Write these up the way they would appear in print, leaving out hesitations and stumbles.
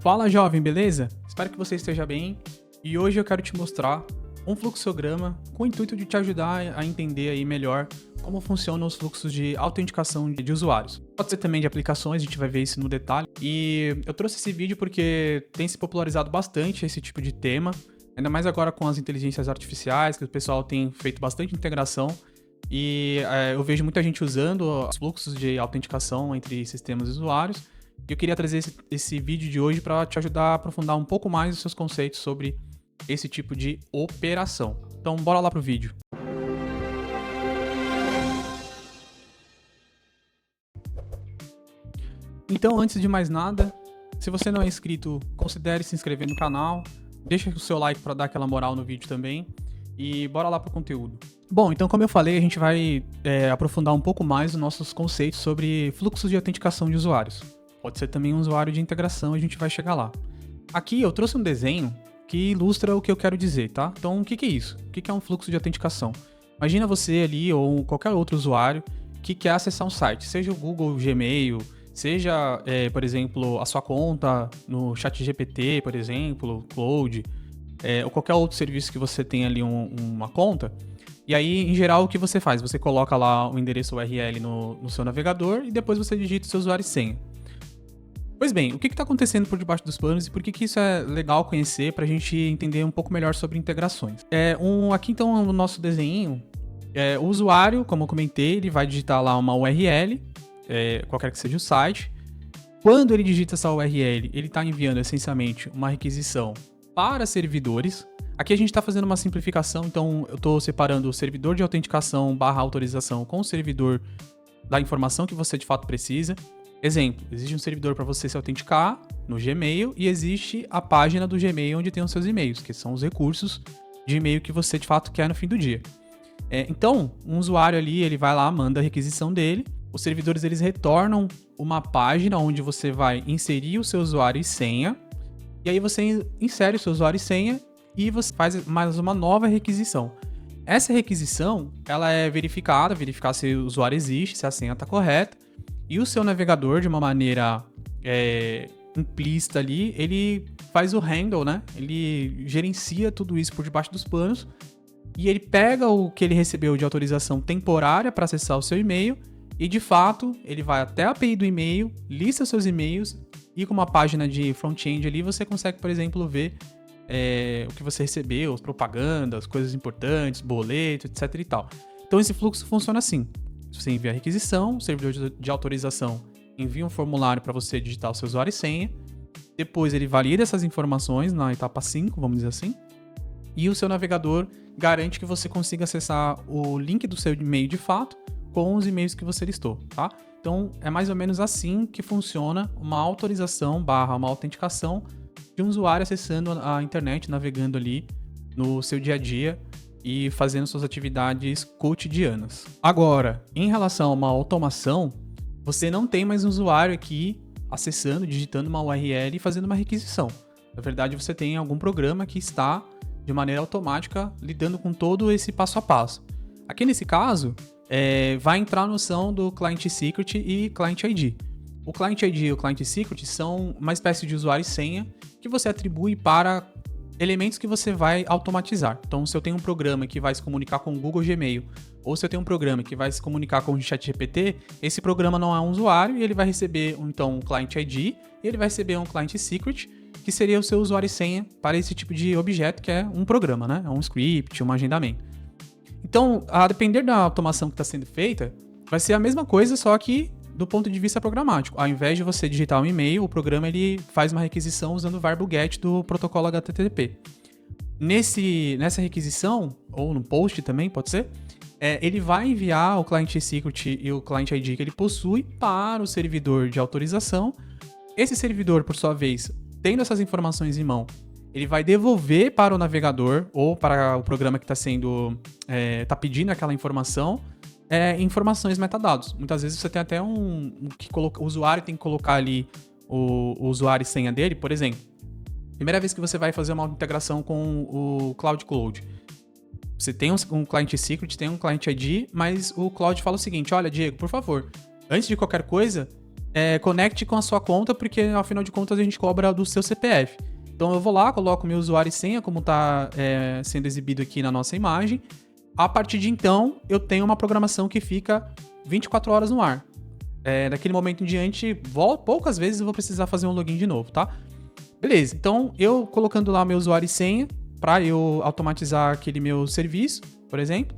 Fala jovem, beleza? Espero que você esteja bem e hoje eu quero te mostrar um fluxograma com o intuito de te ajudar a entender aí melhor como funcionam os fluxos de autenticação de usuários. Pode ser também de aplicações, a gente vai ver isso no detalhe. E eu trouxe esse vídeo porque tem se popularizado bastante esse tipo de tema, ainda mais agora com as inteligências artificiais, que o pessoal tem feito bastante integração. E eu vejo muita gente usando os fluxos de autenticação entre sistemas e usuários. E eu queria trazer esse vídeo de hoje para te ajudar a aprofundar um pouco mais os seus conceitos sobre esse tipo de operação. Então, bora lá pro vídeo. Então, antes de mais nada, se você não é inscrito, considere se inscrever no canal, deixa o seu like para dar aquela moral no vídeo também e bora lá pro conteúdo. Bom, então como eu falei, a gente vai aprofundar um pouco mais os nossos conceitos sobre fluxos de autenticação de usuários. Pode ser também um usuário de integração, a gente vai chegar lá. Aqui eu trouxe um desenho que ilustra o que eu quero dizer, tá? Então, o que é isso? O que é um fluxo de autenticação? Imagina você ali, ou qualquer outro usuário, que quer acessar um site, seja o Google Gmail, seja, por exemplo, a sua conta no ChatGPT, por exemplo, Cloud, ou qualquer outro serviço que você tenha ali uma conta. E aí, em geral, o que você faz? Você coloca lá o endereço URL no seu navegador e depois você digita o seu usuário e senha. Pois bem, o que está acontecendo por debaixo dos panos e por que isso é legal conhecer para a gente entender um pouco melhor sobre integrações? Aqui então no nosso desenho, o usuário, como eu comentei, ele vai digitar lá uma URL, qualquer que seja o site. Quando ele digita essa URL, ele está enviando essencialmente uma requisição para servidores. Aqui a gente está fazendo uma simplificação, então eu estou separando o servidor de autenticação / autorização com o servidor da informação que você de fato precisa. Exemplo, existe um servidor para você se autenticar no Gmail e existe a página do Gmail onde tem os seus e-mails, que são os recursos de e-mail que você de fato quer no fim do dia. Então, um usuário ali, ele vai lá, manda a requisição dele, os servidores eles retornam uma página onde você vai inserir o seu usuário e senha, e aí você insere o seu usuário e senha e você faz mais uma nova requisição. Essa requisição, ela é verificar se o usuário existe, se a senha está correta, e o seu navegador, de uma maneira implícita ali, ele faz o handle, né? Ele gerencia tudo isso por debaixo dos panos e ele pega o que ele recebeu de autorização temporária para acessar o seu e-mail e, de fato, ele vai até a API do e-mail, lista seus e-mails e com uma página de front-end ali você consegue, por exemplo, ver o que você recebeu, as propagandas, coisas importantes, boleto, etc e tal. Então esse fluxo funciona assim. Você envia a requisição, o servidor de autorização envia um formulário para você digitar o seu usuário e senha, depois ele valida essas informações na etapa 5, vamos dizer assim, e o seu navegador garante que você consiga acessar o link do seu e-mail de fato com os e-mails que você listou, tá? Então é mais ou menos assim que funciona uma autorização / uma autenticação de um usuário acessando a internet, navegando ali no seu dia a dia e fazendo suas atividades cotidianas. Agora, em relação a uma automação, você não tem mais um usuário aqui acessando, digitando uma URL e fazendo uma requisição. Na verdade, você tem algum programa que está, de maneira automática, lidando com todo esse passo a passo. Aqui nesse caso, vai entrar a noção do Client Secret e Client ID. O Client ID e o Client Secret são uma espécie de usuário e senha que você atribui para elementos que você vai automatizar. Então, se eu tenho um programa que vai se comunicar com o Google Gmail, ou se eu tenho um programa que vai se comunicar com o ChatGPT, esse programa não é um usuário e ele vai receber, então, um Client ID e ele vai receber um Client Secret, que seria o seu usuário e senha para esse tipo de objeto, que é um programa, né? É um script, um agendamento. Então, a depender da automação que está sendo feita, vai ser a mesma coisa, só que do ponto de vista programático. Ao invés de você digitar um e-mail, o programa ele faz uma requisição usando o verbo GET do protocolo HTTP. Nessa requisição, ou no post também, pode ser, ele vai enviar o Client Secret e o Client ID que ele possui para o servidor de autorização. Esse servidor, por sua vez, tendo essas informações em mão, ele vai devolver para o navegador ou para o programa que está pedindo aquela informação, informações metadados. Muitas vezes você tem até o usuário tem que colocar ali o usuário e senha dele, por exemplo. Primeira vez que você vai fazer uma integração com o Cloud, você tem um Client Secret, tem um Client ID, mas o Cloud fala o seguinte: olha, Diego, por favor, antes de qualquer coisa, conecte com a sua conta, porque afinal de contas a gente cobra do seu CPF. Então eu vou lá, coloco meu usuário e senha, como está sendo exibido aqui na nossa imagem. A partir de então, eu tenho uma programação que fica 24 horas no ar. Daquele momento em diante, poucas vezes eu vou precisar fazer um login de novo, tá? Beleza, então eu colocando lá meu usuário e senha, para eu automatizar aquele meu serviço, por exemplo,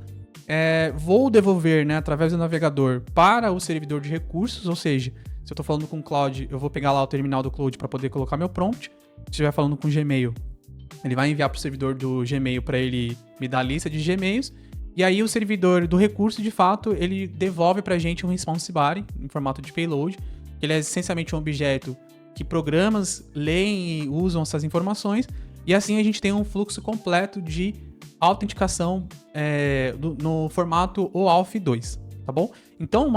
vou devolver, né, através do navegador para o servidor de recursos, ou seja, se eu estou falando com o Cloud, eu vou pegar lá o terminal do Cloud para poder colocar meu prompt. Se estiver falando com o Gmail, ele vai enviar para o servidor do Gmail para ele me dar a lista de Gmails. E aí o servidor do recurso, de fato, ele devolve para a gente um response body em formato de payload. Ele é essencialmente um objeto que programas leem e usam essas informações. E assim a gente tem um fluxo completo de autenticação no formato OAuth 2, tá bom? Então,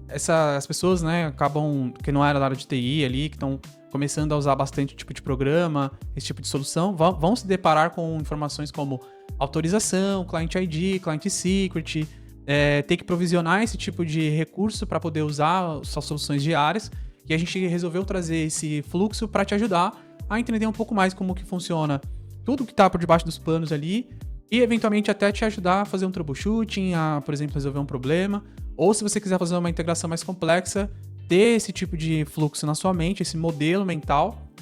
essas pessoas, né, acabam, que não era da área de TI ali, que estão começando a usar bastante tipo de programa, esse tipo de solução, vão se deparar com informações como autorização, Client ID, Client Secret, ter que provisionar esse tipo de recurso para poder usar suas soluções diárias, e a gente resolveu trazer esse fluxo para te ajudar a entender um pouco mais como que funciona tudo que está por debaixo dos panos ali, e eventualmente até te ajudar a fazer um troubleshooting, a, por exemplo, resolver um problema, ou se você quiser fazer uma integração mais complexa, ter esse tipo de fluxo na sua mente, esse modelo mental,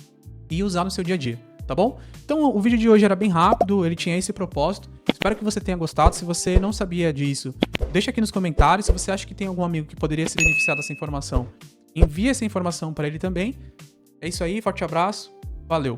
e usar no seu dia a dia, tá bom? Então o vídeo de hoje era bem rápido, ele tinha esse propósito, espero que você tenha gostado. Se você não sabia disso, deixa aqui nos comentários. Se você acha que tem algum amigo que poderia se beneficiar dessa informação, envie essa informação para ele também. É isso aí, forte abraço, valeu!